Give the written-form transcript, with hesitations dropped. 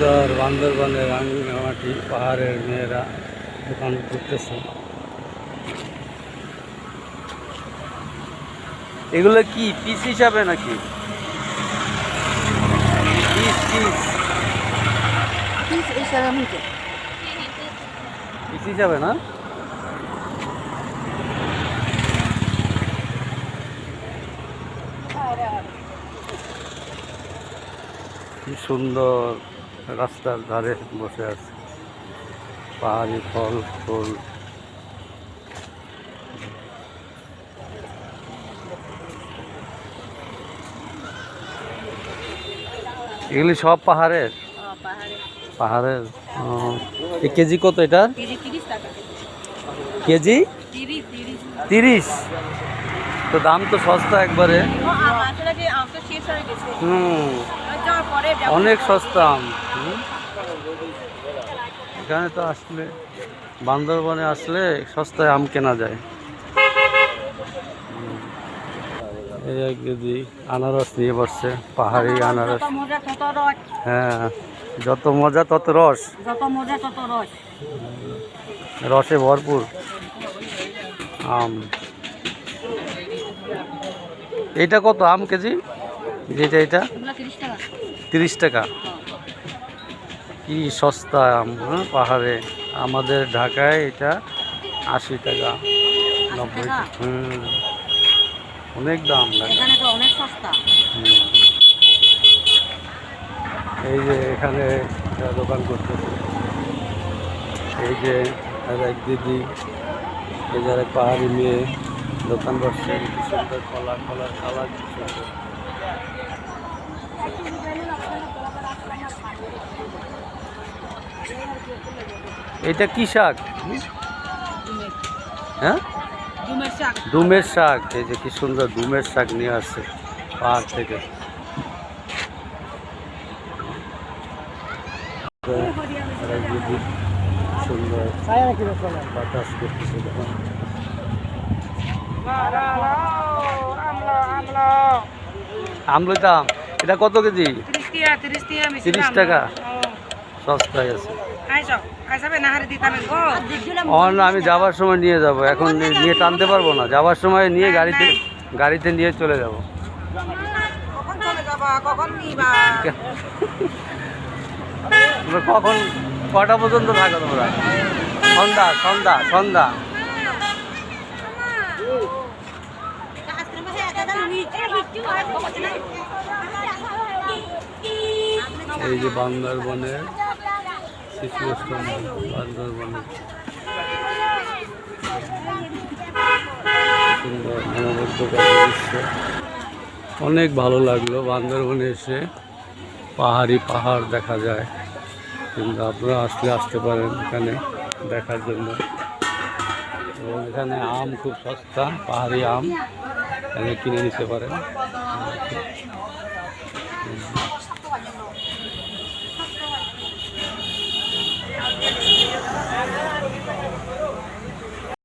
সুন্দর বান্দরবানের রাঙ্গামাটি পাহাড়ের মেয়েরা দোকান করতেছে। এগুলো কি পিস হিসাবে নাকি? পিস পিস পিস হিসাবে পিস হিসাবে না? কি সুন্দর রাস্তার ধারে বসে আছে, পাহাড়ি ফল ফুল। এগুলি সব পাহাড়ের পাহাড়ের এই কেজি কত এটা? কেজি 30। তো দাম তো সস্তা একবারে। অনেক সস্তা আম। এখানে তো আসলে বান্দরবনে আসলে সস্তায় আম কেনা যায়। এই এক কেজি আনারস নিয়ে বসছে, পাহাড়ি আনারস। হ্যাঁ, যত মজা তত রস, রসে ভরপুর আম। এটা কত আম কেজি? যেটা এটা 30 টাকা। কি সস্তা আম! হ্যাঁ, পাহাড়ে। আমাদের ঢাকায় এটা 80 টাকা 90 টাকা। অনেক দাম লাগে। এই যে এখানে দোকান করতেছে, এই যে এক দিদি, এই যে পাহাড়ি মেয়ে দোকান বসছে। কি সুন্দর কলার কালার, কি সুন্দর। এটা কি শাক? হ্যাঁ, ডুমের শাক। এই যে কি সুন্দর ডুমের শাক নিয়ে আসছে পাহাড় থেকে। সুন্দর বাতাস করতেছে। আমলই দাম। এটা কত কেজি? 30 টাকা। সস্তায় আছে। আমি যাবার সময় নিয়ে যাব, এখন নিয়ে টানতে পারবো না। যাবার সময় নিয়ে গাড়িতে নিয়ে চলে যাব। কখন কটা পর্যন্ত থাকো তোমরা? সন্ধ্যা। এই যে বান্দরবনের শীতলক্ষ্যা, বান্দরবনের সুন্দর মনোমুগ্ধকর দৃশ্য। অনেক ভালো লাগলো বান্দরবনে এসে। পাহাড় দেখা যায়, কিন্তু আপনারা আসতে পারেন এখানে দেখার জন্য। এবং এখানে আম খুব সস্তা, পাহাড়ি আম এখানে কিনে নিতে পারেন।